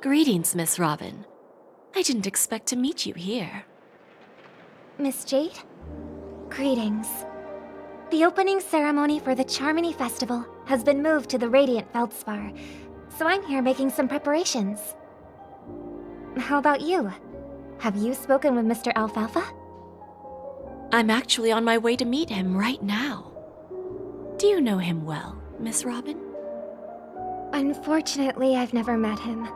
Greetings, Miss Robin. I didn't expect to meet you here. Miss Jade? Greetings. The opening ceremony for the Charmony Festival has been moved to the Radiant Feldspar, so I'm here making some preparations. How about you? Have you spoken with Mr. Alfalfa? I'm actually on my way to meet him right now. Do you know him well, Miss Robin? Unfortunately, I've never met him.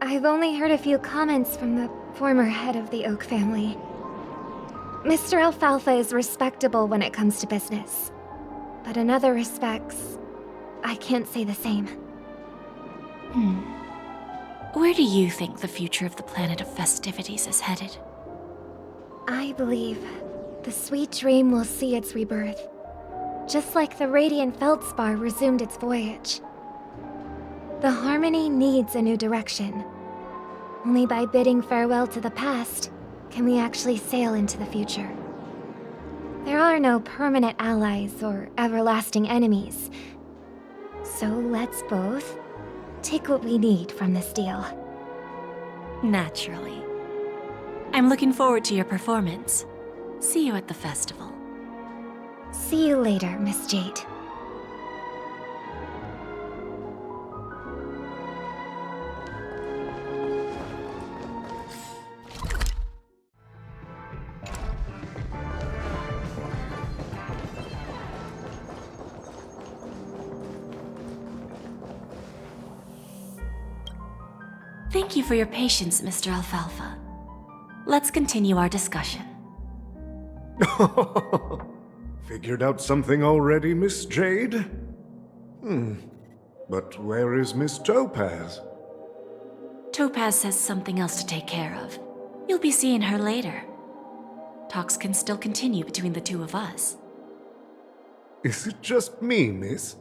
I've only heard a few comments from the former head of the Oak family. Mr. Alfalfa is respectable when it comes to business, but in other respects, I can't say the same. Where do you think the future of the planet of festivities is headed? I believe the sweet dream will see its rebirth, just like the Radiant Feldspar resumed its voyage. The Harmony needs a new direction. Only by bidding farewell to the past can we actually sail into the future. There are no permanent allies or everlasting enemies. So let's both take what we need from this deal. Naturally. I'm looking forward to your performance. See you at the festival. See you later, Miss Jade. Thank you for your patience, Mr. Alfalfa. Let's continue our discussion. Figured out something already, Miss Jade? But where is Miss Topaz? Topaz has something else to take care of. You'll be seeing her later. Talks can still continue between the two of us. Is it just me, miss?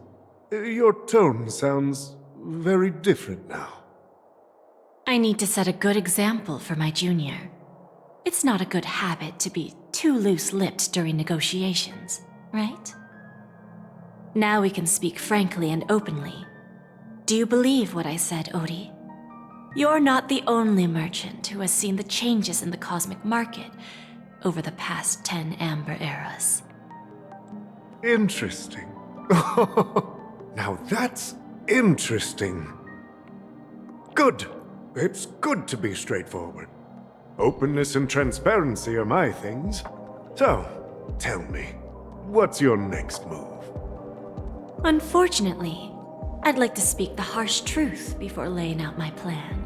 Your tone sounds very different now. I need to set a good example for my junior. It's not a good habit to be too loose-lipped during negotiations, right? Now we can speak frankly and openly. Do you believe what I said, Oti? You're not the only merchant who has seen the changes in the cosmic market over the past 10 Amber eras. Interesting. Now that's interesting. Good. It's good to be straightforward. Openness and transparency are my things. So, tell me, what's your next move? Unfortunately, I'd like to speak the harsh truth before laying out my plan.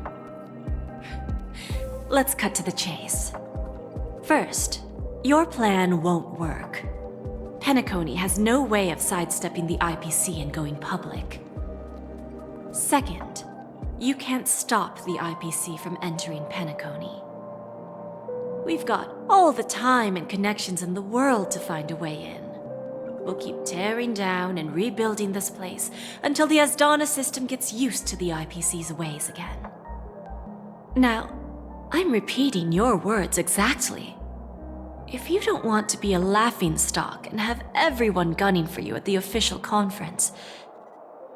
Let's cut to the chase. First, your plan won't work. Penacony has no way of sidestepping the IPC and going public. Second, you can't stop the IPC from entering Penacony. We've got all the time and connections in the world to find a way in. We'll keep tearing down and rebuilding this place until the Asdana system gets used to the IPC's ways again. Now, I'm repeating your words exactly. If you don't want to be a laughingstock and have everyone gunning for you at the official conference,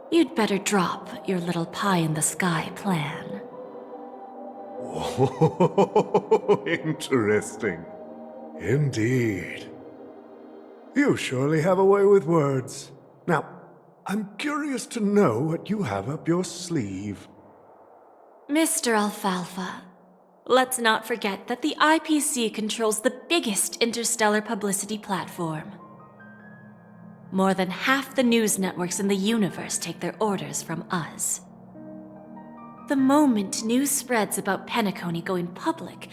you'd better drop your little pie-in-the-sky plan. Oh, interesting. Indeed. You surely have a way with words. Now, I'm curious to know what you have up your sleeve. Mr. Alfalfa, let's not forget that the IPC controls the biggest interstellar publicity platform. More than half the news networks in the universe take their orders from us. The moment news spreads about Penacony going public,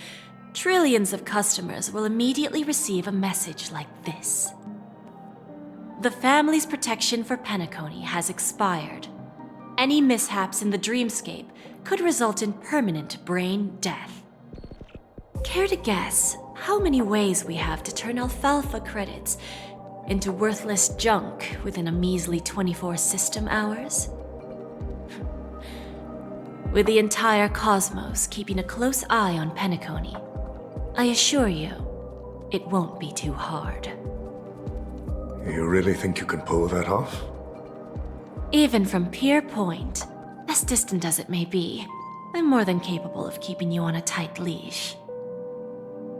trillions of customers will immediately receive a message like this. The family's protection for Penacony has expired. Any mishaps in the dreamscape could result in permanent brain death. Care to guess how many ways we have to turn Alfalfa credits into worthless junk within a measly 24 system hours? With the entire cosmos keeping a close eye on Penacony, I assure you, it won't be too hard. You really think you can pull that off? Even from Pier Point, as distant as it may be, I'm more than capable of keeping you on a tight leash.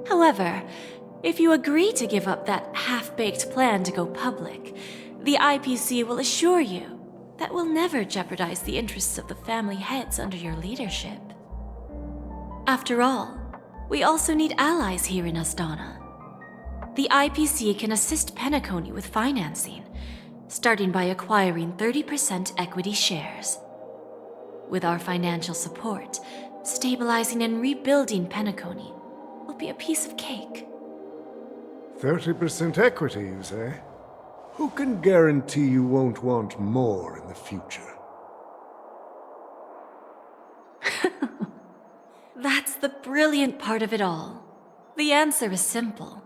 However, if you agree to give up that half-baked plan to go public, the IPC will assure you that we'll never jeopardize the interests of the family heads under your leadership. After all, we also need allies here in Asdana. The IPC can assist Penacony with financing, starting by acquiring 30% equity shares. With our financial support, stabilizing and rebuilding Penacony will be a piece of cake. 30% equity, you say? Who can guarantee you won't want more in the future? That's the brilliant part of it all. The answer is simple.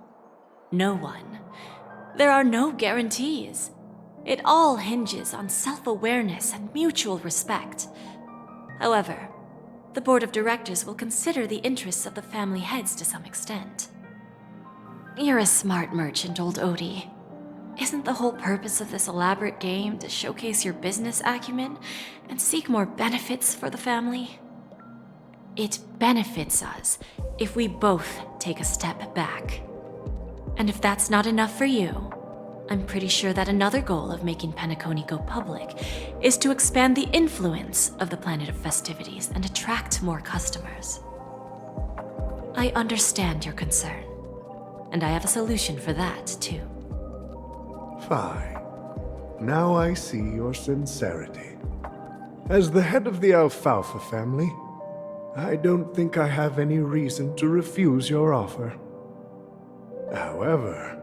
No one. There are no guarantees. It all hinges on self-awareness and mutual respect. However, the board of directors will consider the interests of the family heads to some extent. You're a smart merchant, Old Oti. Isn't the whole purpose of this elaborate game to showcase your business acumen and seek more benefits for the family? It benefits us if we both take a step back. And if that's not enough for you, I'm pretty sure that another goal of making Penacony go public is to expand the influence of the Planet of Festivities and attract more customers. I understand your concern, and I have a solution for that, too. Fine. Now I see your sincerity. As the head of the Alfalfa family, I don't think I have any reason to refuse your offer. However,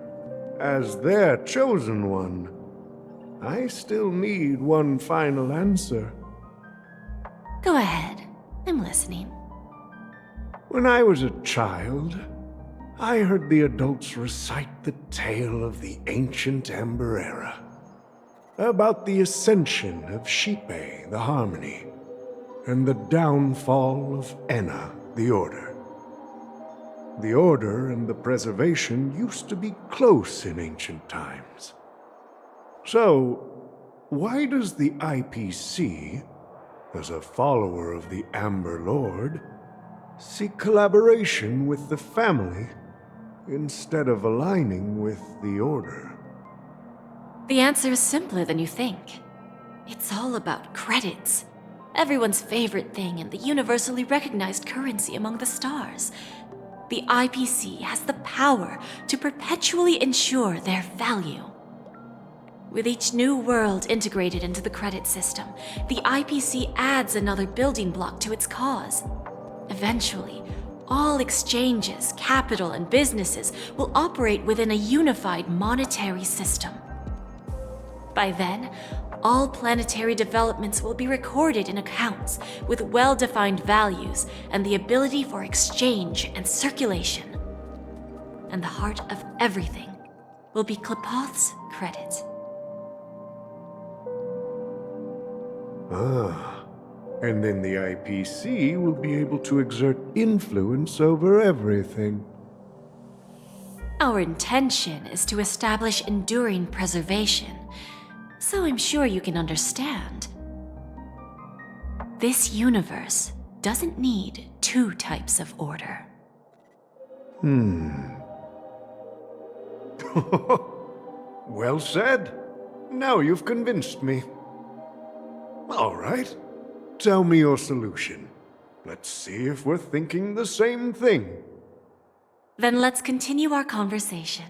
as their chosen one, I still need one final answer. Go ahead. I'm listening. When I was a child, I heard the adults recite the tale of the ancient Ember Era, about the ascension of Xipe, the Harmony, and the downfall of Enna, the Order. The Order and the Preservation used to be close in ancient times. So, why does the IPC, as a follower of the Amber Lord, seek collaboration with the family instead of aligning with the Order? The answer is simpler than you think. It's all about credits. Everyone's favorite thing and the universally recognized currency among the stars. The IPC has the power to perpetually ensure their value. With each new world integrated into the credit system, the IPC adds another building block to its cause. Eventually, all exchanges, capital, and businesses will operate within a unified monetary system. By then, all planetary developments will be recorded in accounts with well-defined values and the ability for exchange and circulation. And the heart of everything will be Klepoth's credit. And then the IPC will be able to exert influence over everything. Our intention is to establish enduring preservation, so I'm sure you can understand. This universe doesn't need two types of order. Well said. Now you've convinced me. All right. Tell me your solution. Let's see if we're thinking the same thing. Then let's continue our conversation.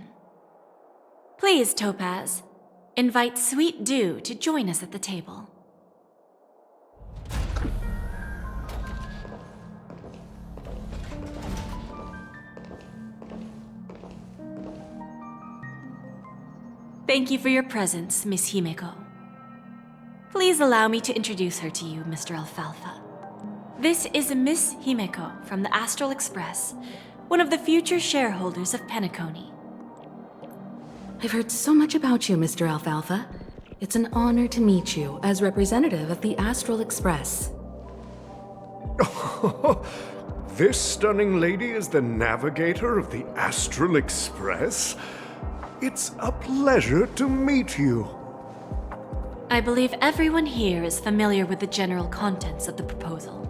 Please, Topaz, invite Sweet Dew to join us at the table. Thank you for your presence, Miss Himeko. Please allow me to introduce her to you, Mr. Alfalfa. This is Miss Himeko from the Astral Express, one of the future shareholders of Penacony. I've heard so much about you, Mr. Alfalfa. It's an honor to meet you as representative of the Astral Express. This stunning lady is the navigator of the Astral Express? It's a pleasure to meet you. I believe everyone here is familiar with the general contents of the proposal.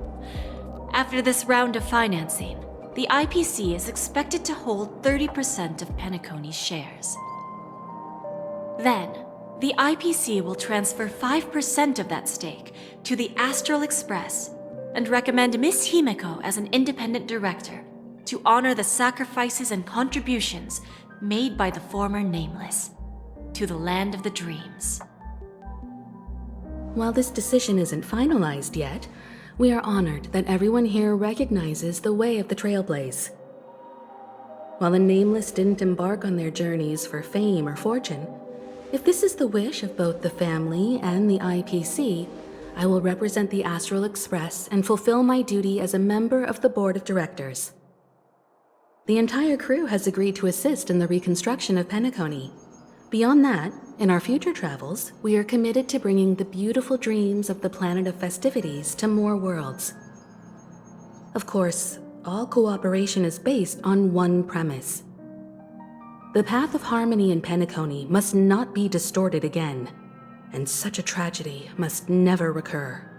After this round of financing, the IPC is expected to hold 30% of Penacony's shares. Then, the IPC will transfer 5% of that stake to the Astral Express and recommend Miss Himeko as an independent director to honor the sacrifices and contributions made by the former Nameless to the land of the dreams. While this decision isn't finalized yet, we are honored that everyone here recognizes the way of the Trailblaze. While the Nameless didn't embark on their journeys for fame or fortune, if this is the wish of both the family and the IPC, I will represent the Astral Express and fulfill my duty as a member of the board of directors. The entire crew has agreed to assist in the reconstruction of Penacony. Beyond that, in our future travels, we are committed to bringing the beautiful dreams of the planet of festivities to more worlds. Of course, all cooperation is based on one premise. The path of harmony in Penacony must not be distorted again, and such a tragedy must never recur.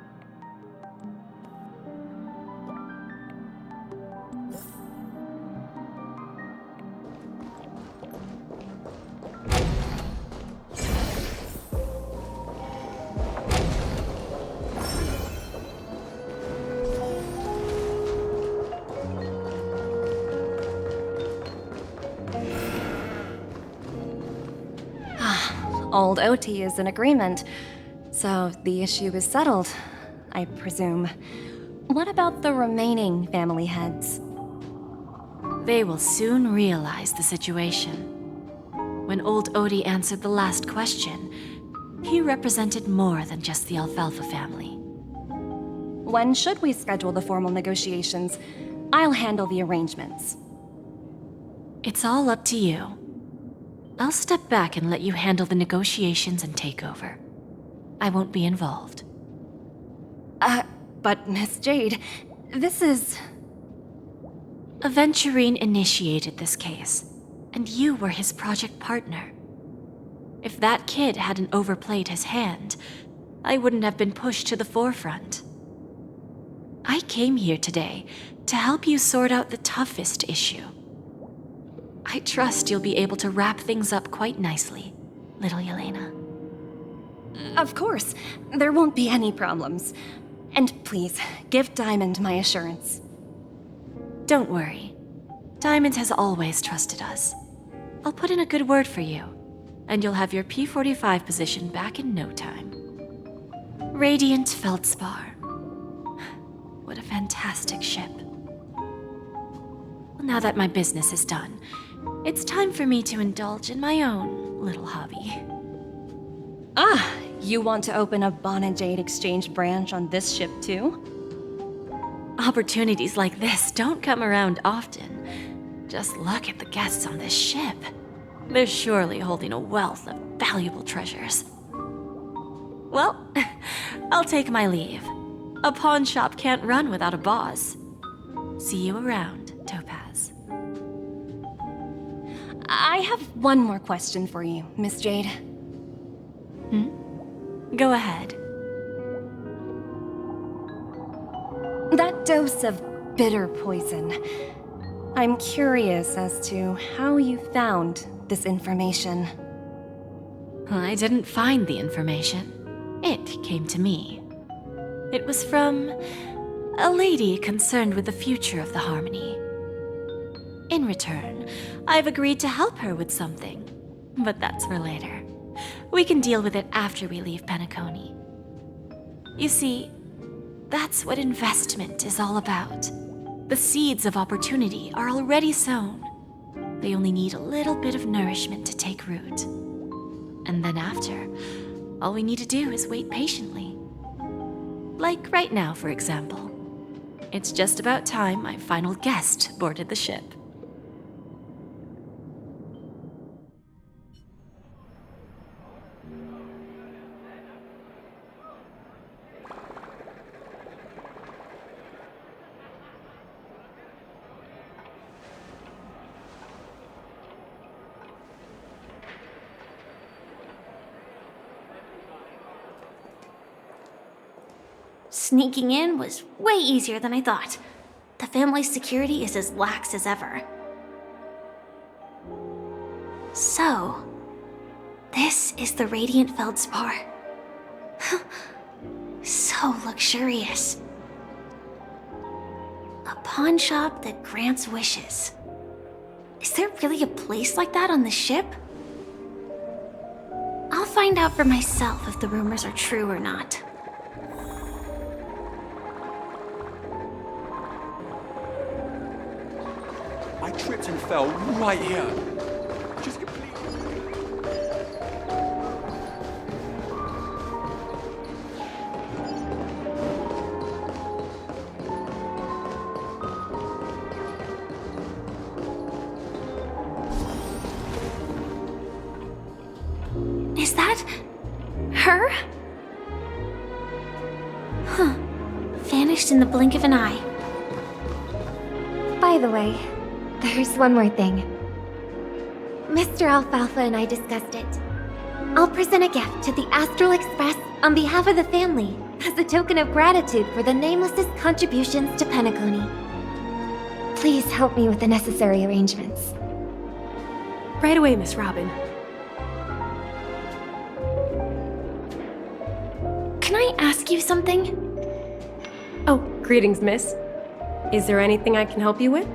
Old Oti is in agreement, so the issue is settled, I presume. What about the remaining family heads? They will soon realize the situation. When Old Oti answered the last question, he represented more than just the Alfalfa family. When should we schedule the formal negotiations? I'll handle the arrangements. It's all up to you. I'll step back and let you handle the negotiations and takeover. I won't be involved. But Miss Jade, this is... Aventurine initiated this case, and you were his project partner. If that kid hadn't overplayed his hand, I wouldn't have been pushed to the forefront. I came here today to help you sort out the toughest issue. I trust you'll be able to wrap things up quite nicely, little Yelena. Of course, there won't be any problems. And please, give Diamond my assurance. Don't worry. Diamond has always trusted us. I'll put in a good word for you, and you'll have your P-45 position back in no time. Radiant Feldspar. What a fantastic ship. Well, now that my business is done, it's time for me to indulge in my own little hobby. Ah, you want to open a Bunn and Jade exchange branch on this ship too? Opportunities like this don't come around often. Just look at the guests on this ship. They're surely holding a wealth of valuable treasures. Well, I'll take my leave. A pawn shop can't run without a boss. See you around, Topaz. I have one more question for you, Miss Jade. Go ahead. That dose of bitter poison. I'm curious as to how you found this information. I didn't find the information. It came to me. It was from a lady concerned with the future of the Harmony. In return, I've agreed to help her with something, but that's for later. We can deal with it after we leave Penacony. You see, that's what investment is all about. The seeds of opportunity are already sown. They only need a little bit of nourishment to take root. And then after, all we need to do is wait patiently. Like right now, for example. It's just about time my final guest boarded the ship. Sneaking in was way easier than I thought. The family's security is as lax as ever. So, this is the Radiant Feldspar. So luxurious. A pawn shop that grants wishes. Is there really a place like that on the ship? I'll find out for myself if the rumors are true or not. I tripped and fell right here. Just completely... Is that her? Huh. Vanished in the blink of an eye. By the way, there's one more thing. Mr. Alfalfa and I discussed it. I'll present a gift to the Astral Express on behalf of the family as a token of gratitude for the Nameless's contributions to Penacony. Please help me with the necessary arrangements. Right away, Miss Robin. Can I ask you something? Oh, greetings, miss. Is there anything I can help you with?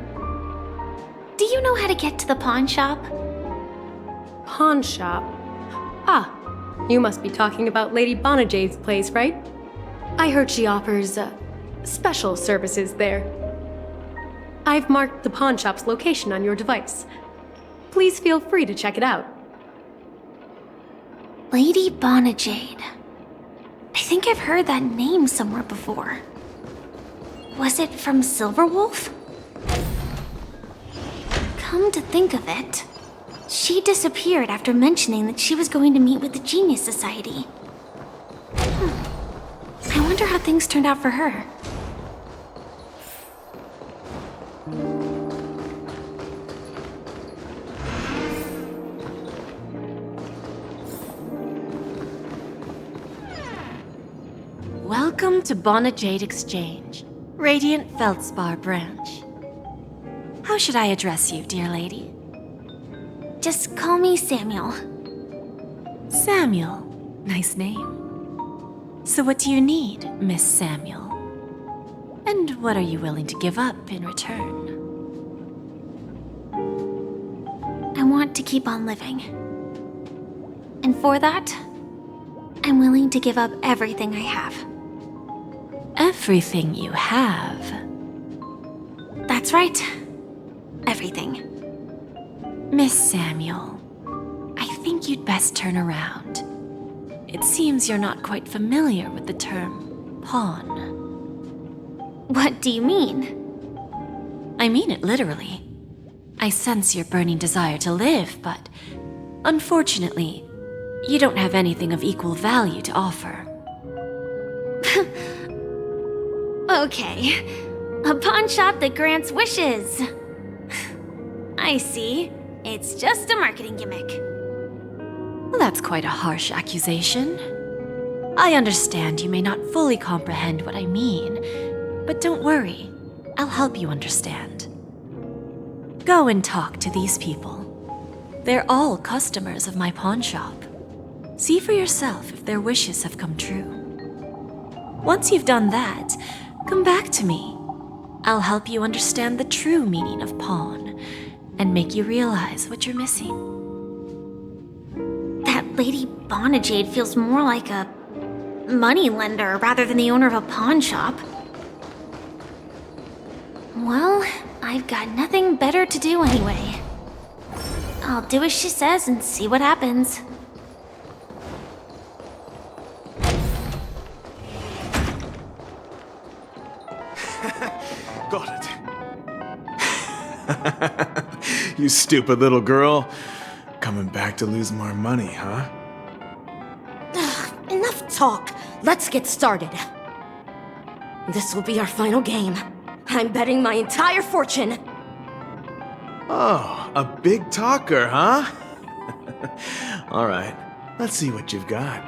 Do you know how to get to the pawn shop? Pawn shop? Ah, you must be talking about Lady Bonajade's place, right? I heard she offers, special services there. I've marked the pawn shop's location on your device. Please feel free to check it out. Lady Bonajade. I think I've heard that name somewhere before. Was it from Silverwolf? Come to think of it, she disappeared after mentioning that she was going to meet with the Genius Society. I wonder how things turned out for her. Welcome to Bonajade Exchange, Radiant Feldspar branch. How should I address you, dear lady? Just call me Samuel. Samuel. Nice name. So what do you need, Miss Samuel? And what are you willing to give up in return? I want to keep on living. And for that, I'm willing to give up everything I have. Everything you have? That's right. Everything. Miss Samuel, I think you'd best turn around. It seems you're not quite familiar with the term pawn. What do you mean? I mean it literally. I sense your burning desire to live, but unfortunately, you don't have anything of equal value to offer. Okay. A pawn shop that grants wishes. I see. It's just a marketing gimmick. Well, that's quite a harsh accusation. I understand you may not fully comprehend what I mean, but don't worry. I'll help you understand. Go and talk to these people. They're all customers of my pawn shop. See for yourself if their wishes have come true. Once you've done that, come back to me. I'll help you understand the true meaning of pawn and make you realize what you're missing. That Lady Bonajade feels more like a money lender rather than the owner of a pawn shop. Well, I've got nothing better to do anyway. I'll do as she says and see what happens. Got it. You stupid little girl. Coming back to lose more money, huh? Enough talk. Let's get started. This will be our final game. I'm betting my entire fortune. Oh, a big talker, huh? All right, let's see what you've got.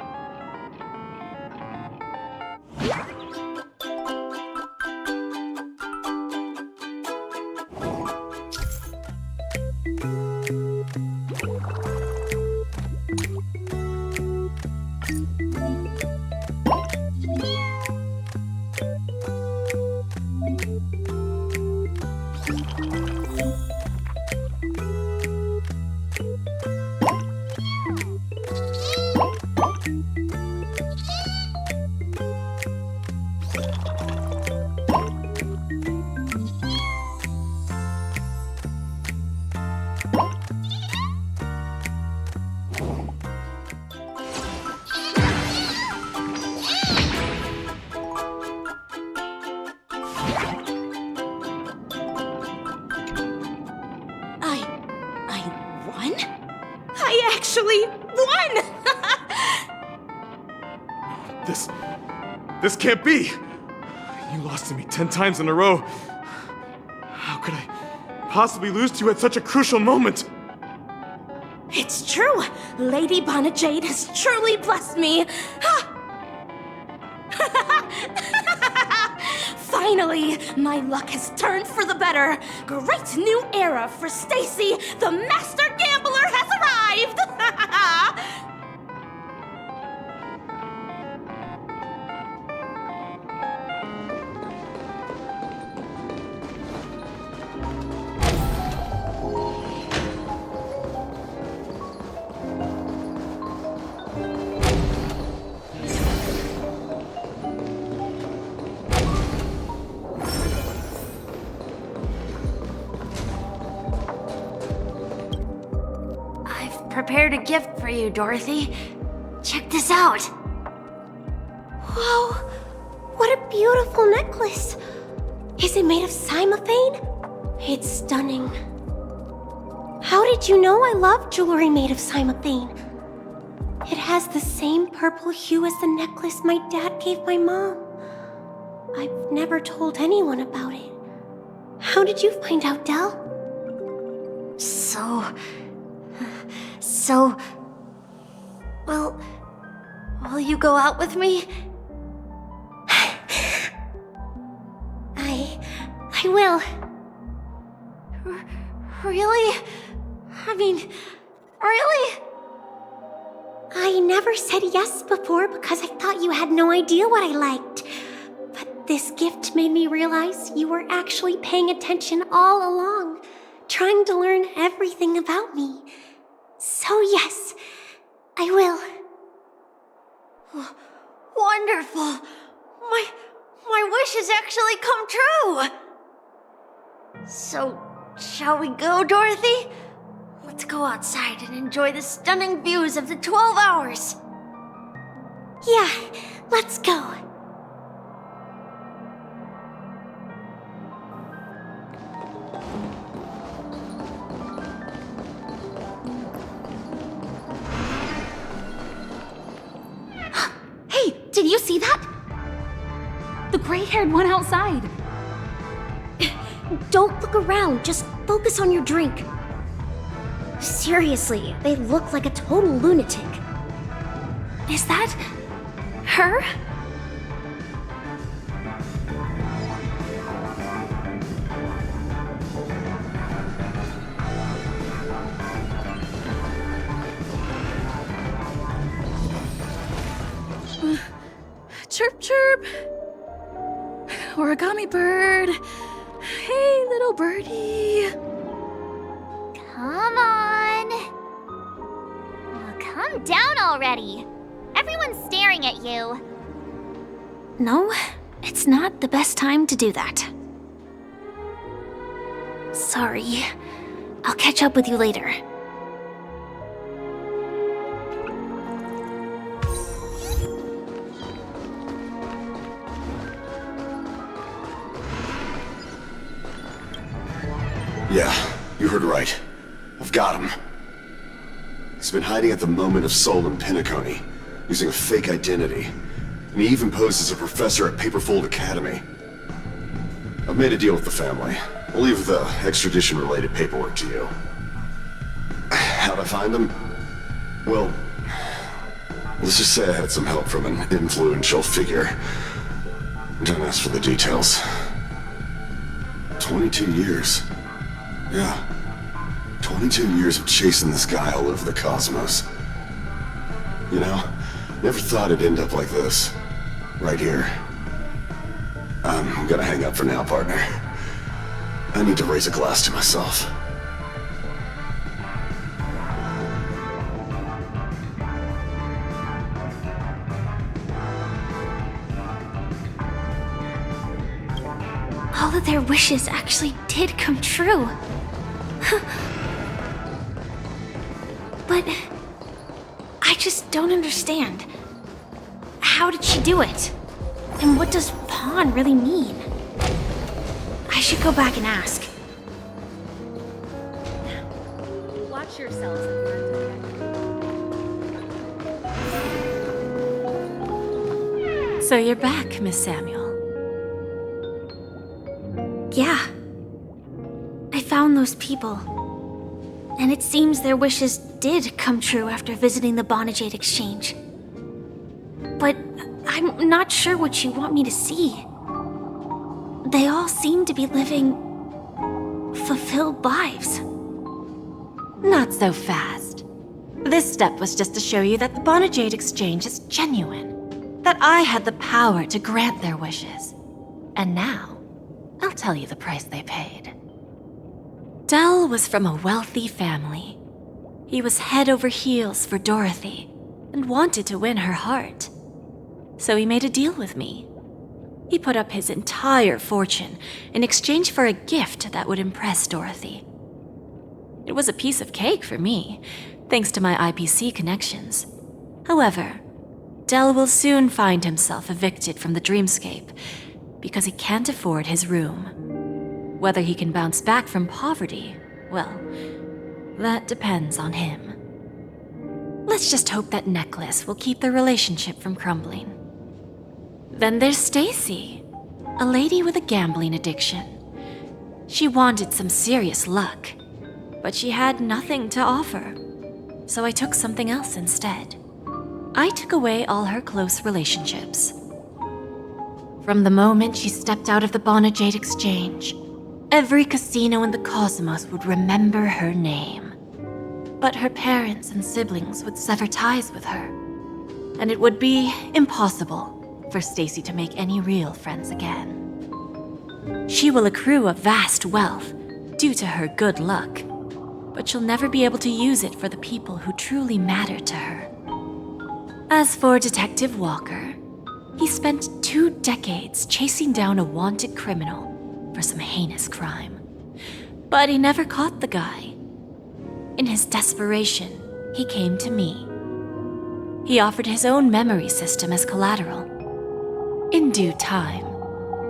I won? I actually won! This can't be! You lost to me 10 times in a row. How could I possibly lose to you at such a crucial moment? It's true! Lady Bunn and Jade has truly blessed me! Finally, my luck has turned for the better! Great new era for Stacy! The Master Gambler has arrived! Prepared a gift for you, Dorothy. Check this out. Whoa! What a beautiful necklace! Is it made of cymophane? It's stunning. How did you know I love jewelry made of cymophane? It has the same purple hue as the necklace my dad gave my mom. I've never told anyone about it. How did you find out, Del? Well, will you go out with me? I will. Really? I mean, really? I never said yes before because I thought you had no idea what I liked. But this gift made me realize you were actually paying attention all along, trying to learn everything about me. So yes, I will. Wonderful! My wish has actually come true! So, shall we go, Dorothy? Let's go outside and enjoy the stunning views of the 12 hours! Yeah, let's go. Did you see that? The gray-haired one outside. Don't look around, just focus on your drink. Seriously, they look like a total lunatic. Is that her? Chirp, chirp. Origami bird. Hey, little birdie. Come on. Oh, calm down already. Everyone's staring at you. No, it's not the best time to do that. Sorry. I'll catch up with you later. Yeah, you heard right. I've got him. He's been hiding at the Moment of Soul in Penacony, using a fake identity. And he even posed as a professor at Paperfold Academy. I've made a deal with the family. I'll leave the extradition-related paperwork to you. How'd I find him? Well, let's just say I had some help from an influential figure. Don't ask for the details. 22 years. Yeah. 22 years of chasing this guy all over the cosmos. You know, never thought it'd end up like this. Right here. I'm gonna hang up for now, partner. I need to raise a glass to myself. All of their wishes actually did come true. But I just don't understand. How did she do it? And what does pawn really mean? I should go back and ask. Watch yourselves in front of So you're back, Miss Samuel. Yeah. I found those people. And it seems their wishes did come true after visiting the Bunn Jade exchange. But I'm not sure what you want me to see. They all seem to be living fulfilled lives. Not so fast. This step was just to show you that the Bunn Jade exchange is genuine. That I had the power to grant their wishes. And now, I'll tell you the price they paid. Dell was from a wealthy family. He was head over heels for Dorothy and wanted to win her heart. So he made a deal with me. He put up his entire fortune in exchange for a gift that would impress Dorothy. It was a piece of cake for me, thanks to my IPC connections. However, Dell will soon find himself evicted from the dreamscape because he can't afford his room. Whether he can bounce back from poverty, well, that depends on him. Let's just hope that necklace will keep their relationship from crumbling. Then there's Stacy, a lady with a gambling addiction. She wanted some serious luck, but she had nothing to offer, so I took something else instead. I took away all her close relationships. From the moment she stepped out of the Bunn Jade exchange, every casino in the cosmos would remember her name. But her parents and siblings would sever ties with her, and it would be impossible for Stacy to make any real friends again. She will accrue a vast wealth due to her good luck, but she'll never be able to use it for the people who truly matter to her. As for Detective Walker, he spent 2 decades chasing down a wanted criminal for some heinous crime. But he never caught the guy. In his desperation, he came to me. He offered his own memory system as collateral. In due time,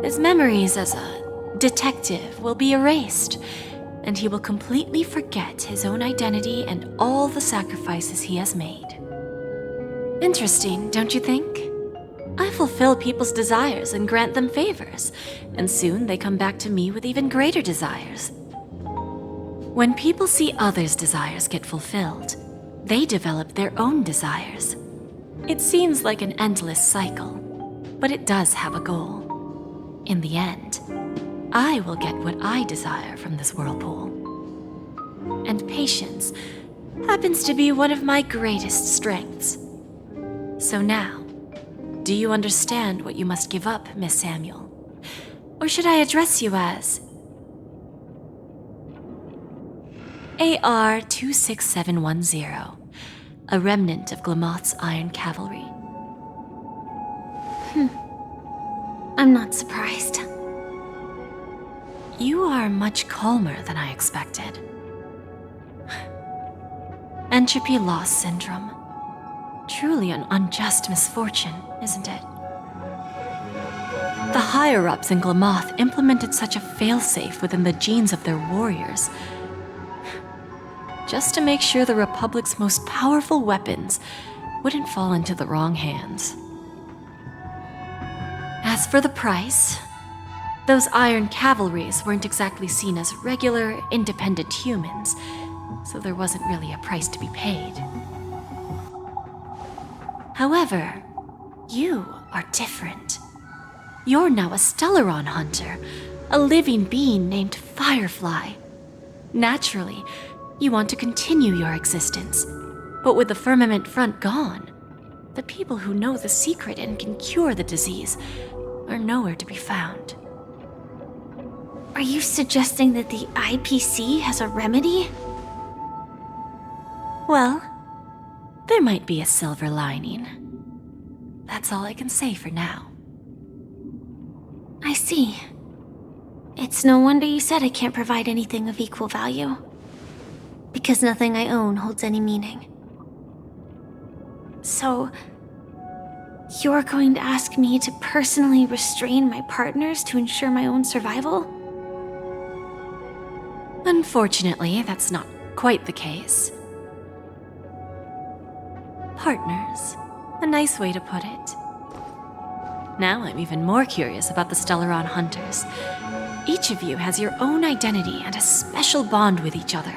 his memories as a detective will be erased, and he will completely forget his own identity and all the sacrifices he has made. Interesting, don't you think? I fulfill people's desires and grant them favors, and soon they come back to me with even greater desires. When people see others' desires get fulfilled, they develop their own desires. It seems like an endless cycle, but it does have a goal. In the end, I will get what I desire from this whirlpool. And patience happens to be one of my greatest strengths. So now, do you understand what you must give up, Miss Samuel? Or should I address you as AR-26710, a remnant of Glamoth's Iron Cavalry? I'm not surprised. You are much calmer than I expected. Entropy loss syndrome. Truly an unjust misfortune, isn't it? The higher-ups in Glamoth implemented such a failsafe within the genes of their warriors, just to make sure the Republic's most powerful weapons wouldn't fall into the wrong hands. As for the price, those Iron Cavalries weren't exactly seen as regular, independent humans, so there wasn't really a price to be paid. However, you are different. You're now a Stellaron hunter, a living being named Firefly. Naturally, you want to continue your existence, but with the Firmament Front gone, the people who know the secret and can cure the disease are nowhere to be found. Are you suggesting that the IPC has a remedy? Well, there might be a silver lining. That's all I can say for now. I see. It's no wonder you said I can't provide anything of equal value. Because nothing I own holds any meaning. So, you're going to ask me to personally restrain my partners to ensure my own survival? Unfortunately, that's not quite the case. Partners. A nice way to put it. Now I'm even more curious about the Stellaron Hunters. Each of you has your own identity and a special bond with each other.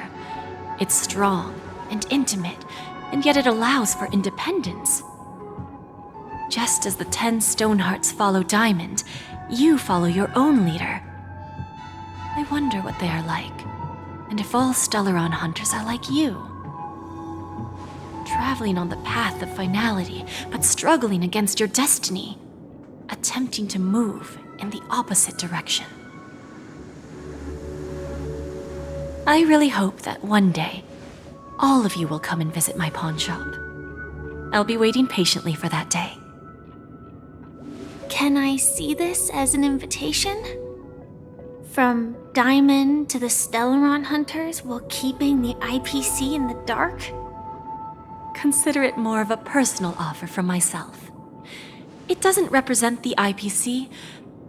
It's strong and intimate, and yet it allows for independence. Just as the 10 Stonehearts follow Diamond, you follow your own leader. I wonder what they are like, and if all Stellaron Hunters are like you. Traveling on the path of finality, but struggling against your destiny. Attempting to move in the opposite direction. I really hope that one day, all of you will come and visit my pawn shop. I'll be waiting patiently for that day. Can I see this as an invitation? From Diamond to the Stellaron Hunters while keeping the IPC in the dark? Consider it more of a personal offer from myself. It doesn't represent the IPC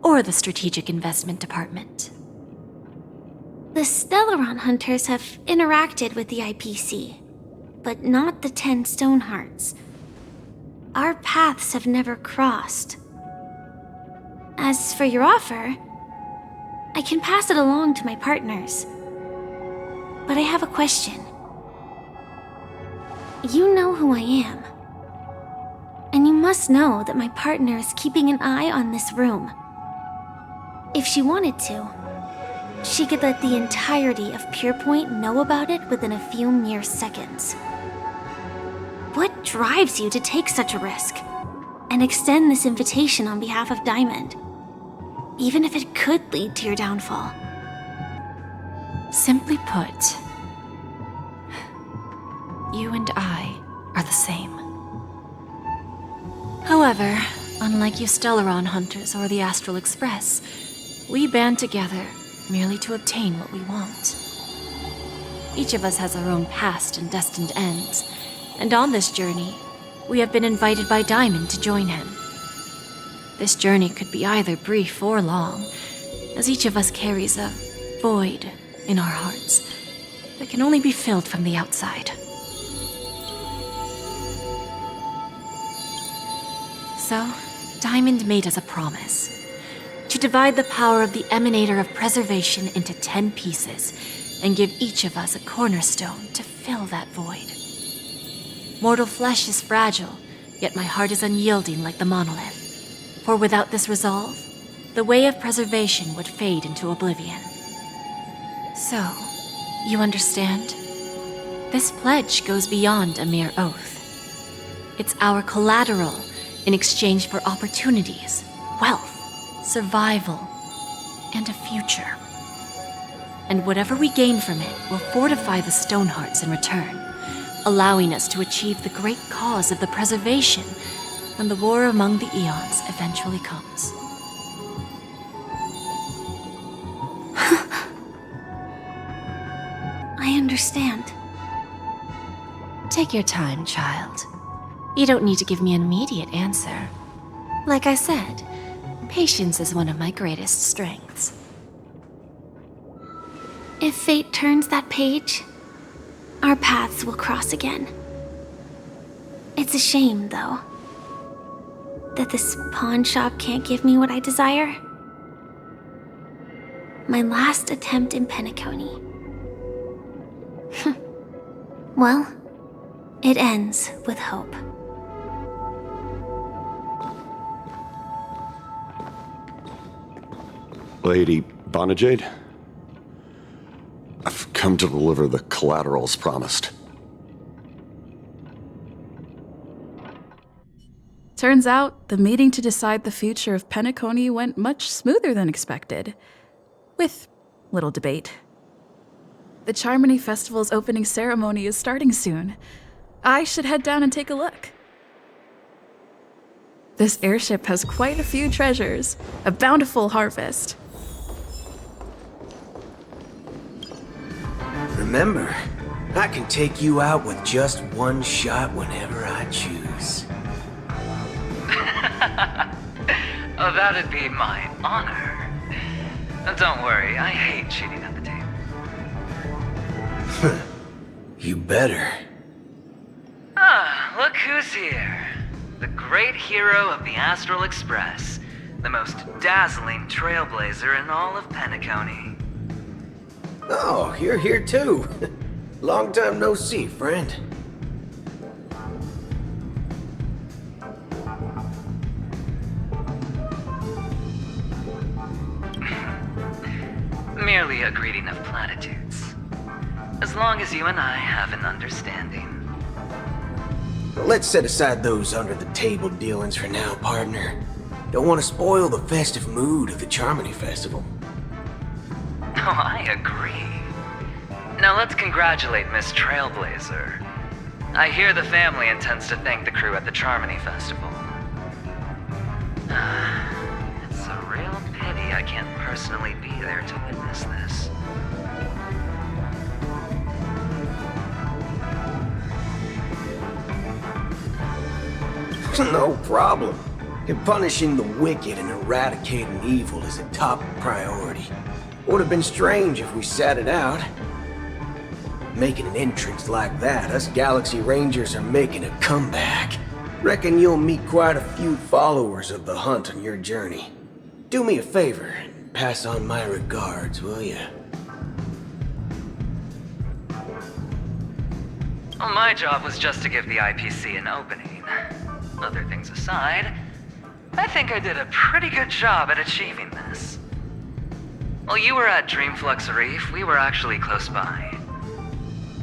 or the Strategic Investment Department. The Stellaron Hunters have interacted with the IPC, but not the 10 Stonehearts. Our paths have never crossed. As for your offer, I can pass it along to my partners. But I have a question. You know who I am. And you must know that my partner is keeping an eye on this room. If she wanted to, she could let the entirety of Purepoint know about it within a few mere seconds. What drives you to take such a risk and extend this invitation on behalf of Diamond, even if it could lead to your downfall? Simply put, you and I are the same. However, unlike you Stellaron Hunters or the Astral Express, we band together merely to obtain what we want. Each of us has our own past and destined ends, and on this journey, we have been invited by Diamond to join him. This journey could be either brief or long, as each of us carries a void in our hearts that can only be filled from the outside. So, Diamond made us a promise to divide the power of the Emanator of Preservation into 10 pieces and give each of us a cornerstone to fill that void. Mortal flesh is fragile, yet my heart is unyielding like the monolith. For without this resolve, the way of preservation would fade into oblivion. So, you understand? This pledge goes beyond a mere oath. It's our collateral in exchange for opportunities, wealth, survival, and a future. And whatever we gain from it will fortify the Stonehearts in return, allowing us to achieve the great cause of the preservation when the war among the eons eventually comes. I understand. Take your time, child. You don't need to give me an immediate answer. Like I said, patience is one of my greatest strengths. If fate turns that page, our paths will cross again. It's a shame, though, that this pawn shop can't give me what I desire. My last attempt in Penacony. Well, it ends with hope. Lady Bunn, Jade? I've come to deliver the collaterals promised. Turns out, the meeting to decide the future of Penacony went much smoother than expected. With little debate. The Charmony Festival's opening ceremony is starting soon. I should head down and take a look. This airship has quite a few treasures. A bountiful harvest. Remember, I can take you out with just one shot whenever I choose. Oh, that'd be my honor. Don't worry, I hate cheating at the table. You better. Ah, look who's here. The great hero of the Astral Express. The most dazzling trailblazer in all of Penacony. Oh, you're here too. Long time no see, friend. Merely a greeting of platitudes. As long as you and I have an understanding. Let's set aside those under-the-table dealings for now, partner. Don't want to spoil the festive mood of the Charmony Festival. Oh, I agree. Now let's congratulate Miss Trailblazer. I hear the family intends to thank the crew at the Charmony Festival. It's a real pity I can't personally be there to witness this. No problem. And punishing the wicked and eradicating evil is a top priority. Would have been strange if we sat it out. Making an entrance like that, us Galaxy Rangers are making a comeback. Reckon you'll meet quite a few followers of the hunt on your journey. Do me a favor and pass on my regards, will ya? Well, my job was just to give the IPC an opening. Other things aside, I think I did a pretty good job at achieving this. While you were at Dreamflux Reef, we were actually close by.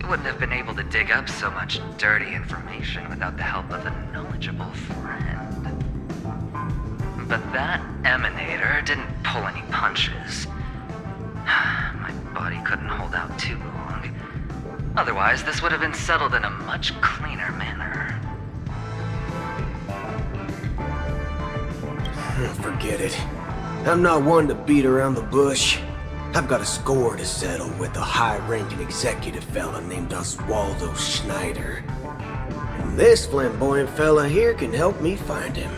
You wouldn't have been able to dig up so much dirty information without the help of a knowledgeable friend. But that emanator didn't pull any punches. My body couldn't hold out too long. Otherwise, this would have been settled in a much cleaner manner. Forget it. I'm not one to beat around the bush. I've got a score to settle with a high-ranking executive fella named Oswaldo Schneider. And this flamboyant fella here can help me find him.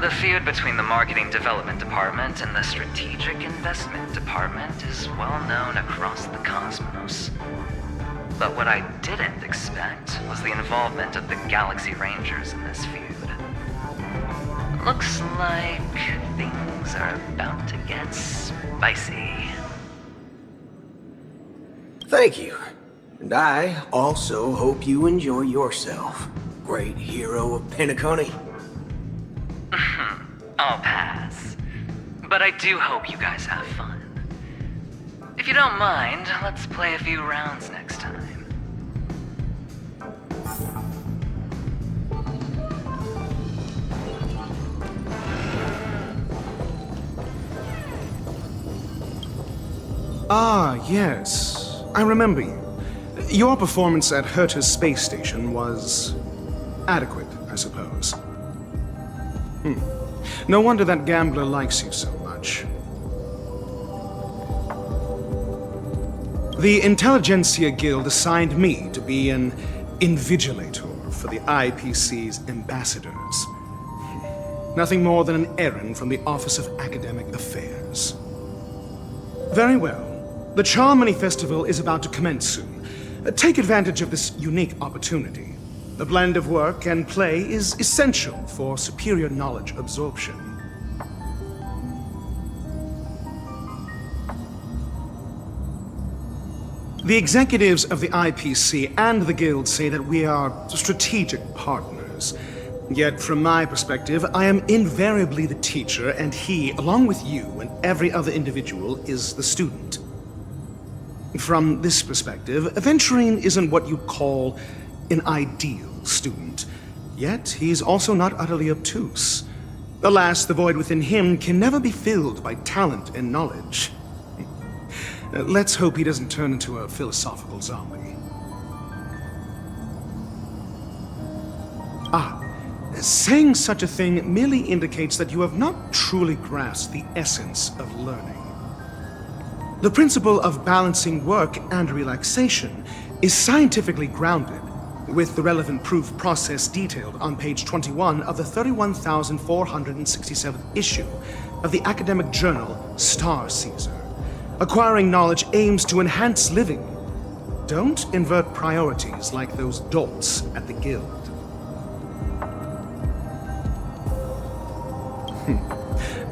The feud between the Marketing Development Department and the Strategic Investment Department is well known across the cosmos. But what I didn't expect was the involvement of the Galaxy Rangers in this feud. Looks like things are about to get spicy. Thank you. And I also hope you enjoy yourself, great hero of Penacony. I'll pass. But I do hope you guys have fun. If you don't mind, let's play a few rounds next time. Ah, yes. I remember you. Your performance at Herta's space station was adequate, I suppose. No wonder that gambler likes you so much. The Intelligentsia Guild assigned me to be an invigilator for the IPC's ambassadors. Nothing more than an errand from the Office of Academic Affairs. Very well. The Charmony Festival is about to commence soon. Take advantage of this unique opportunity. The blend of work and play is essential for superior knowledge absorption. The executives of the IPC and the Guild say that we are strategic partners. Yet, from my perspective, I am invariably the teacher, and he, along with you and every other individual, is the student. From this perspective, Aventurine isn't what you'd call an ideal student. Yet, he's also not utterly obtuse. Alas, the void within him can never be filled by talent and knowledge. Let's hope he doesn't turn into a philosophical zombie. Saying such a thing merely indicates that you have not truly grasped the essence of learning. The principle of balancing work and relaxation is scientifically grounded, with the relevant proof process detailed on page 21 of the 31,467th issue of the academic journal Star Caesar. Acquiring knowledge aims to enhance living. Don't invert priorities like those dolts at the guild.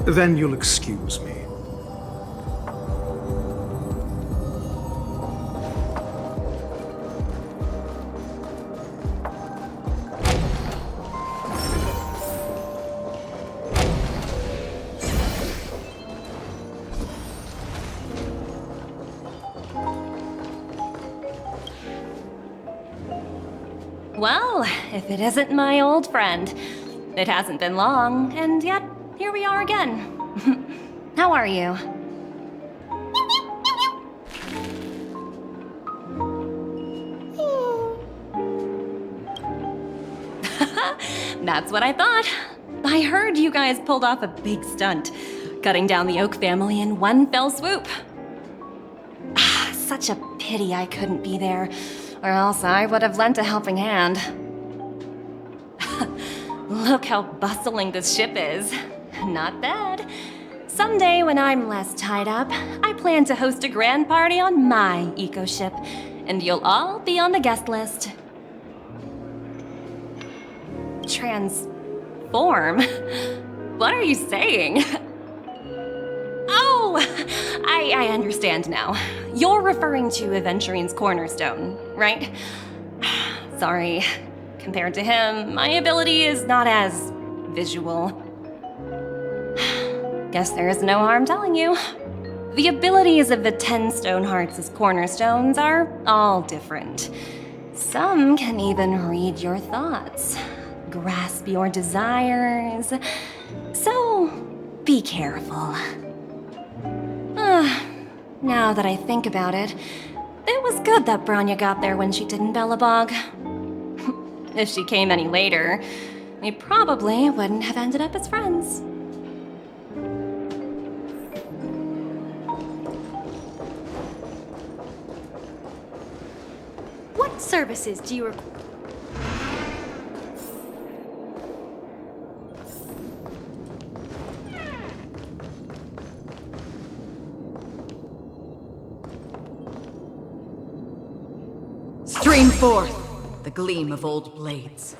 Then you'll excuse me. Well, if it isn't my old friend. It hasn't been long, and yet here we are again. How are you? That's what I thought. I heard you guys pulled off a big stunt, cutting down the Oak family in one fell swoop. Such a pity I couldn't be there, or else I would have lent a helping hand. Look how bustling this ship is. Not bad. Someday when I'm less tied up, I plan to host a grand party on my eco-ship, and you'll all be on the guest list. Transform? What are you saying? Oh, I understand now. You're referring to Aventurine's cornerstone, right? Sorry. Compared to him, my ability is not as visual. Guess there is no harm telling you. The abilities of the 10 Stonehearts' cornerstones are all different. Some can even read your thoughts, grasp your desires. So, be careful. Now that I think about it, it was good that Branya got there when she did in Bellabog. If she came any later, we probably wouldn't have ended up as friends. What services do you require? Stream forth the gleam of old blades.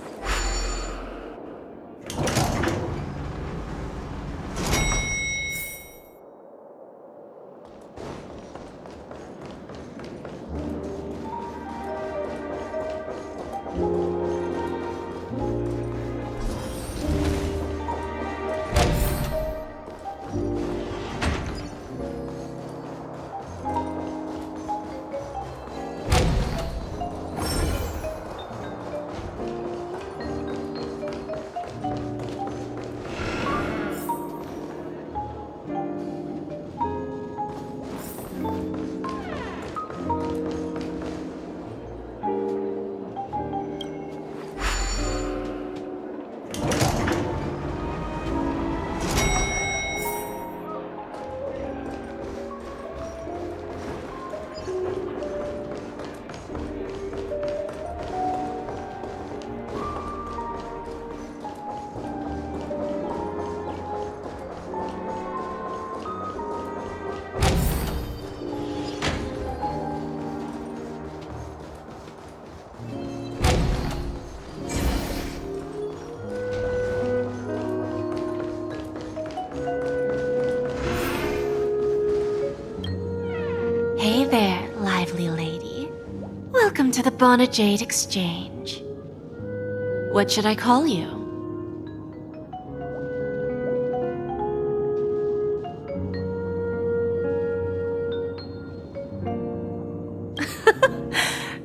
Hey there, lively lady. Welcome to the Bunn and Jade Exchange. What should I call you?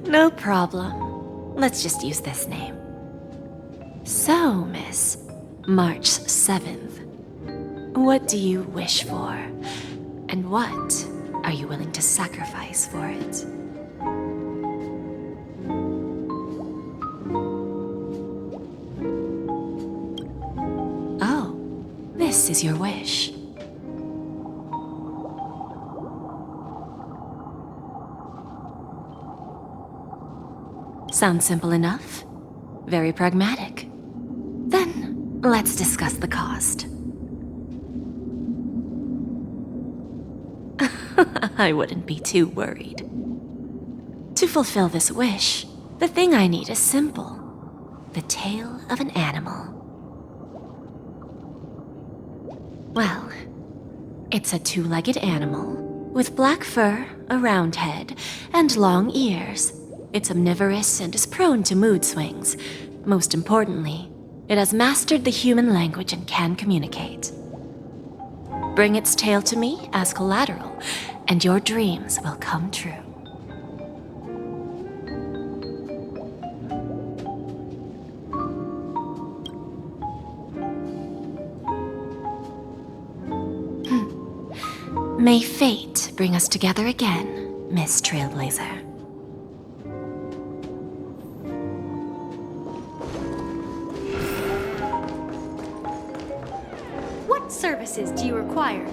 No problem. Let's just use this name. So, Miss, March 7th. What do you wish for? And what are you willing to sacrifice for it? Oh, this is your wish. Sounds simple enough. Very pragmatic. Then, let's discuss the cost. I wouldn't be too worried. To fulfill this wish, the thing I need is simple. The tail of an animal. Well, it's a two-legged animal with black fur, a round head, and long ears. It's omnivorous and is prone to mood swings. Most importantly, it has mastered the human language and can communicate. Bring its tail to me as collateral, and your dreams will come true. May fate bring us together again, Miss Trailblazer. What services do you require?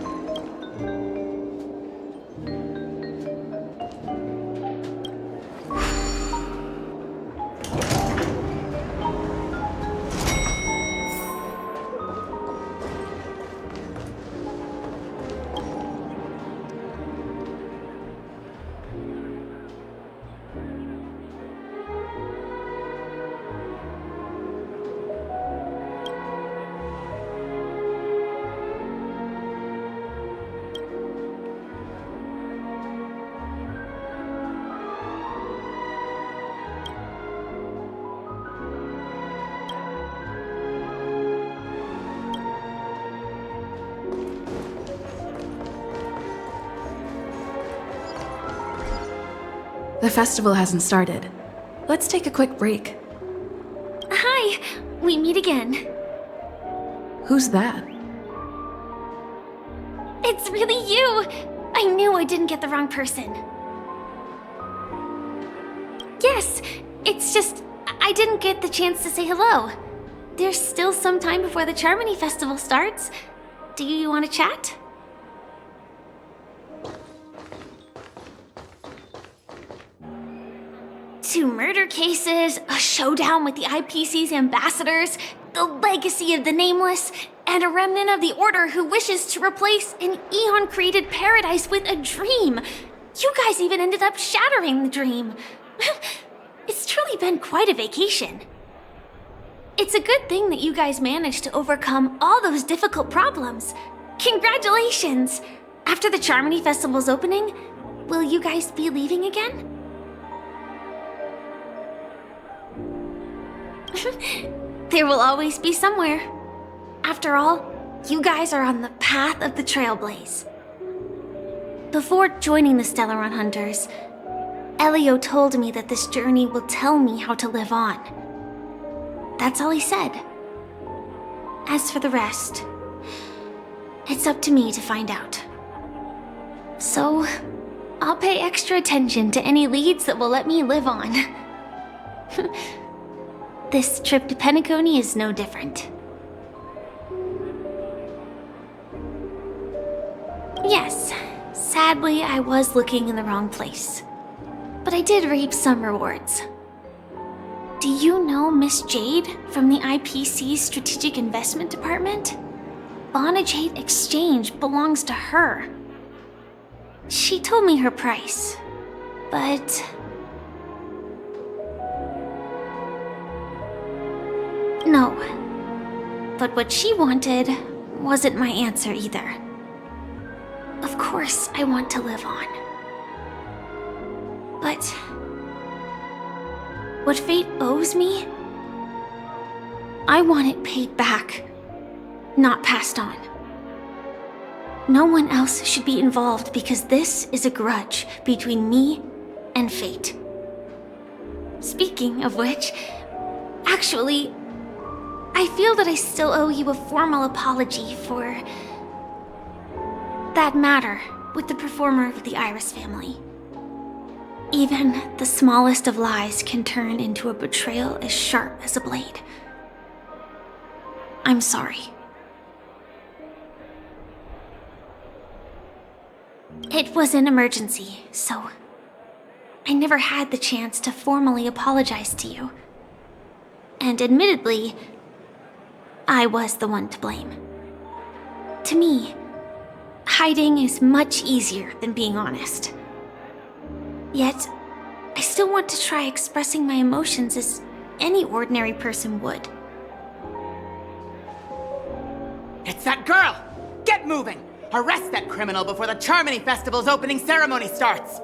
The festival hasn't started. Let's take a quick break. Hi! We meet again. Who's that? It's really you! I knew I didn't get the wrong person. Yes, it's just I didn't get the chance to say hello. There's still some time before the Charmony Festival starts. Do you want to chat? Two murder cases, a showdown with the IPC's ambassadors, the legacy of the Nameless, and a remnant of the Order who wishes to replace an Eon-created paradise with a dream. You guys even ended up shattering the dream. It's truly been quite a vacation. It's a good thing that you guys managed to overcome all those difficult problems. Congratulations! After the Charmony Festival's opening, will you guys be leaving again? There will always be somewhere. After all, you guys are on the path of the Trailblaze. Before joining the Stellaron Hunters, Elio told me that this journey will tell me how to live on. That's all he said. As for the rest, it's up to me to find out. So, I'll pay extra attention to any leads that will let me live on. This trip to Penacony is no different. Yes, sadly I was looking in the wrong place. But I did reap some rewards. Do you know Miss Jade from the IPC's Strategic Investment Department? Bunn Jade Exchange belongs to her. She told me her price, but... No. But what she wanted wasn't my answer either. Of course I want to live on. But... what fate owes me? I want it paid back, not passed on. No one else should be involved because this is a grudge between me and fate. Speaking of which, actually, I feel that I still owe you a formal apology for that matter with the performer of the Iris family. Even the smallest of lies can turn into a betrayal as sharp as a blade. I'm sorry. It was an emergency, so I never had the chance to formally apologize to you. And admittedly, I was the one to blame. To me, hiding is much easier than being honest. Yet, I still want to try expressing my emotions as any ordinary person would. It's that girl! Get moving! Arrest that criminal before the Charmony Festival's opening ceremony starts!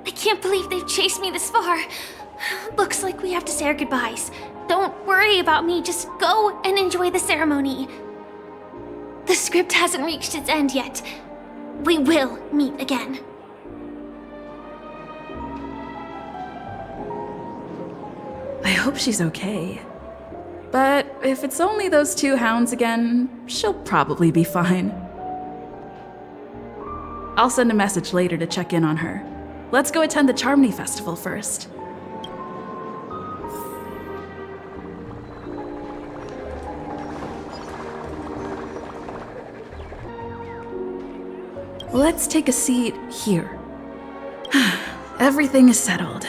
I can't believe they've chased me this far. Looks like we have to say our goodbyes. Don't worry about me, just go and enjoy the ceremony. The script hasn't reached its end yet. We will meet again. I hope she's okay. But if it's only those two hounds again, she'll probably be fine. I'll send a message later to check in on her. Let's go attend the Charmony Festival first. Let's take a seat here. Everything is settled.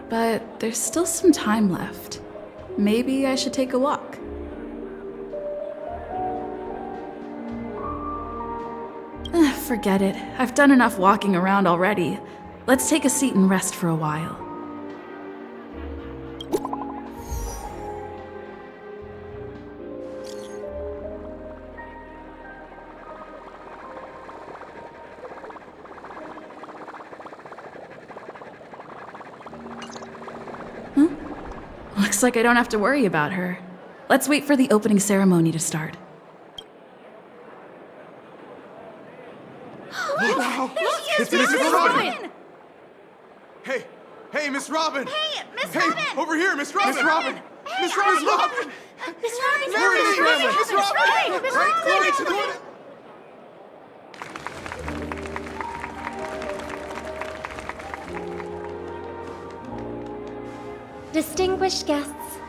But there's still some time left. Maybe I should take a walk. Forget it. I've done enough walking around already. Let's take a seat and rest for a while. Looks like I don't have to worry about her. Let's wait for the opening ceremony to start. Wow! It's Miss Robin! Hey, Miss Robin! Hey, Miss Robin! Over here, Miss Robin! Miss Robin! Hey, Miss Robin! Miss Robin! Miss Robin! Miss Robin! Miss Robin! Distinguished guests,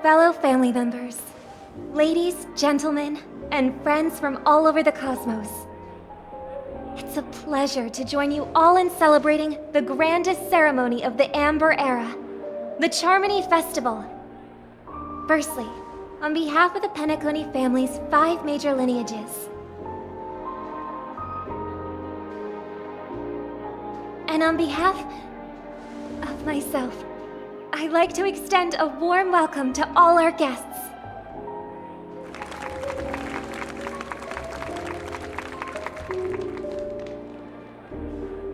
fellow family members, ladies, gentlemen, and friends from all over the cosmos. It's a pleasure to join you all in celebrating the grandest ceremony of the Amber Era, the Charmony Festival. Firstly, on behalf of the Penacony family's 5 major lineages, and on behalf of myself, I'd like to extend a warm welcome to all our guests.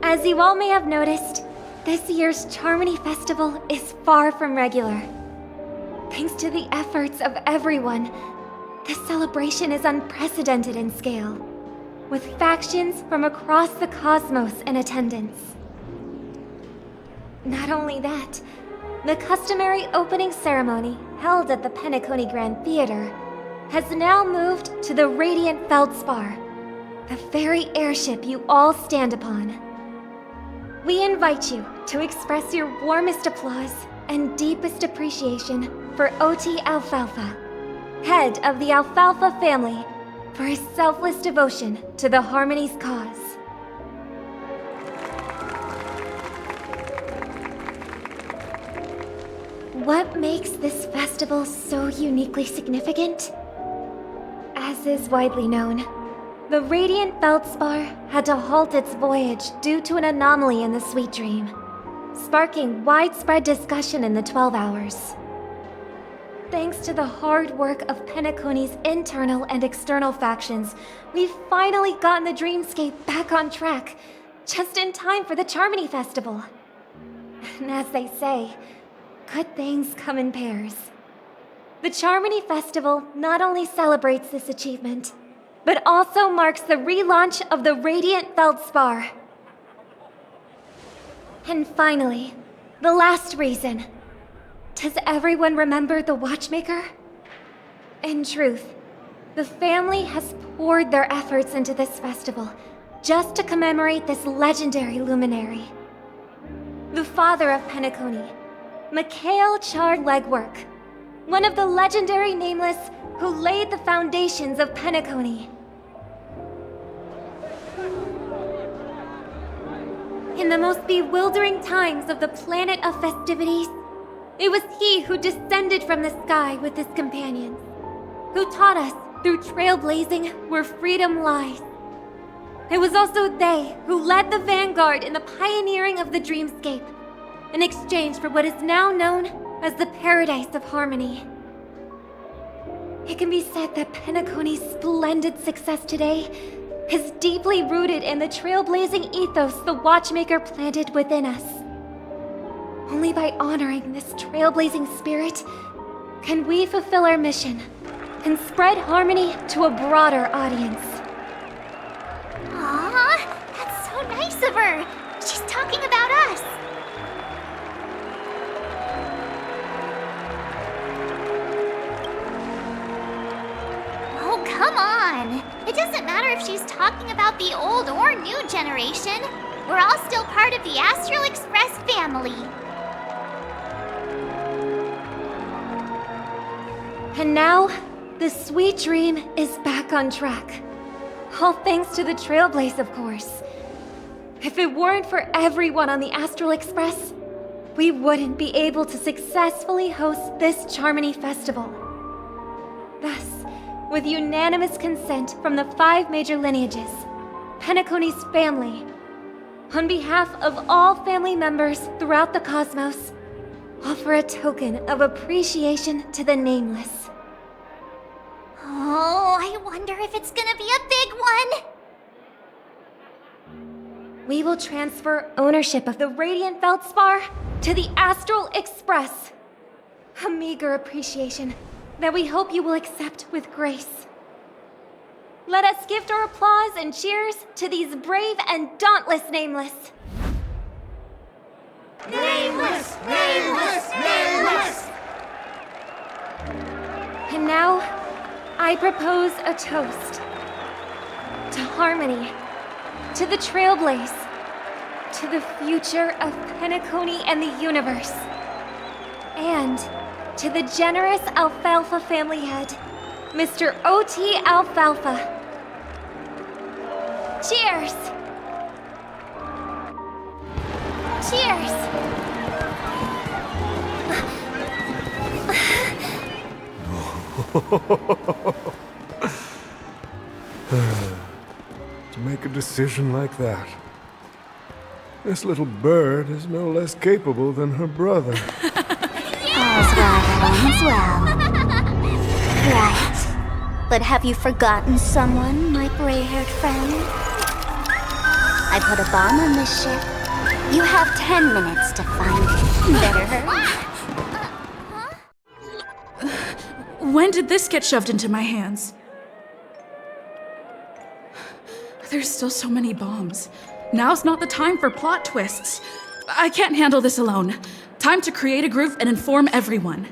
As you all may have noticed, this year's Charmony Festival is far from regular. Thanks to the efforts of everyone, this celebration is unprecedented in scale, with factions from across the cosmos in attendance. Not only that, the customary opening ceremony held at the Penacony Grand Theater has now moved to the Radiant Feldspar, the very airship you all stand upon. We invite you to express your warmest applause and deepest appreciation for Oti Alfalfa, head of the Alfalfa family, for his selfless devotion to the Harmony's cause. What makes this festival so uniquely significant? As is widely known, the Radiant Feldspar had to halt its voyage due to an anomaly in the Sweet Dream, sparking widespread discussion in the 12 Hours. Thanks to the hard work of Penacony's internal and external factions, we've finally gotten the dreamscape back on track, just in time for the Charmony Festival. And as they say, good things come in pairs. The Charmony Festival not only celebrates this achievement, but also marks the relaunch of the Radiant Feldspar. And finally, the last reason. Does everyone remember the Watchmaker? In truth, the family has poured their efforts into this festival just to commemorate this legendary luminary. The father of Penacony, Mikhail Char-Legwork, one of the legendary Nameless who laid the foundations of Penacony. In the most bewildering times of the planet of festivities, it was he who descended from the sky with his companions, who taught us through trailblazing where freedom lies. It was also they who led the vanguard in the pioneering of the dreamscape, in exchange for what is now known as the Paradise of Harmony. It can be said that Penacony's splendid success today is deeply rooted in the trailblazing ethos the Watchmaker planted within us. Only by honoring this trailblazing spirit can we fulfill our mission and spread harmony to a broader audience. Aw, that's so nice of her. She's talking about us. Oh, come on. It doesn't matter if she's talking about the old or new generation. We're all still part of the Astral Express family. And now, the sweet dream is back on track. All thanks to the Trailblaze, of course. If it weren't for everyone on the Astral Express, we wouldn't be able to successfully host this Charmony Festival. Thus, with unanimous consent from the 5 major lineages, Penacony's family, on behalf of all family members throughout the cosmos, offer a token of appreciation to the Nameless. Oh, I wonder if it's gonna be a big one. We will transfer ownership of the Radiant Feldspar to the Astral Express. A meager appreciation that we hope you will accept with grace. Let us gift our applause and cheers to these brave and dauntless Nameless. Nameless! Nameless! Nameless! And now, I propose a toast. To harmony, to the Trailblaze, to the future of Penacony and the universe, and to the generous Alfalfa family head, Mr. Oti Alfalfa. Cheers! Cheers! To make a decision like that. This little bird is no less capable than her brother. All's well that ends well. Right. But have you forgotten someone, my gray-haired friend? I put a bomb on this ship. You have 10 minutes to find it. Better hurry. When did this get shoved into my hands? There's still so many bombs. Now's not the time for plot twists. I can't handle this alone. Time to create a group and inform everyone.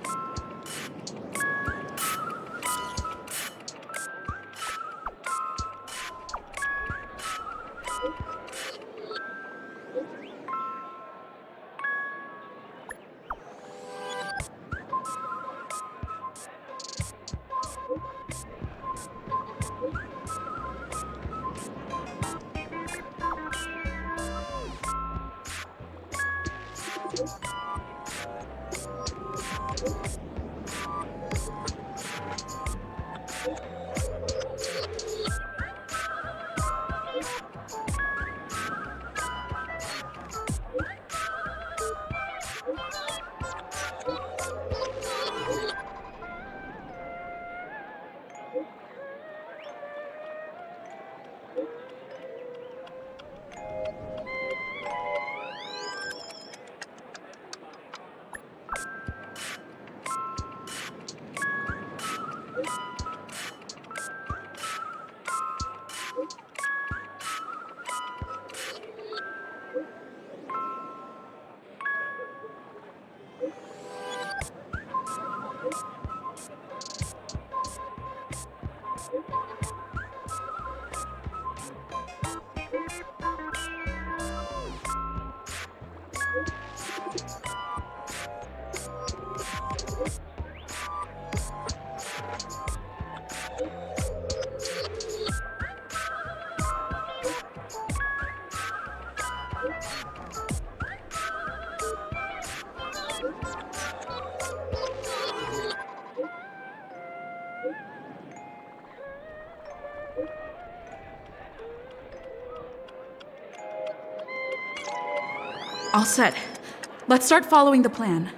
All set. Let's start following the plan.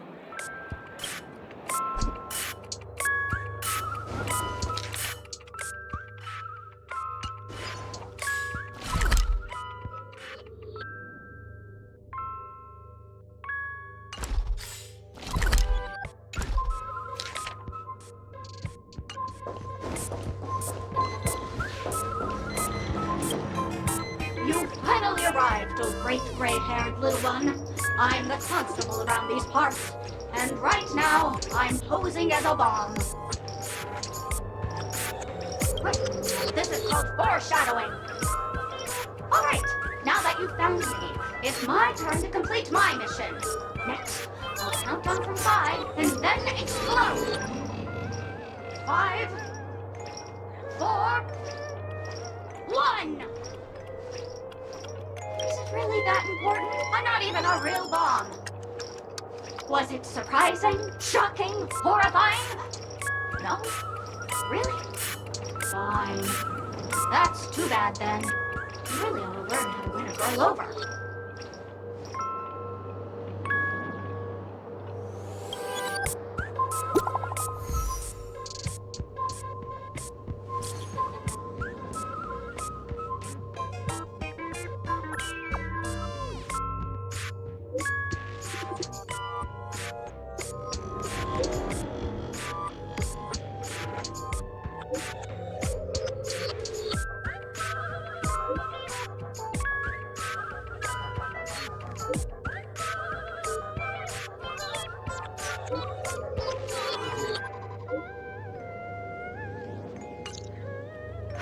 You finally arrived, oh great gray-haired little one. I'm the constable around these parts, and right now, I'm posing as a bomb. This is called foreshadowing. Alright, now that you've found me, it's my turn to complete my mission. Next, I'll count down from 5 and then explode. 5, 4, 1! Is it really that important? I'm not even a real bomb. Was it surprising? Shocking? Horrifying? No? Really? Fine. That's too bad then. You really ought to learn how to win a girl over.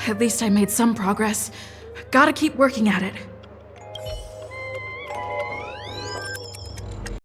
At least I made some progress. Gotta keep working at it.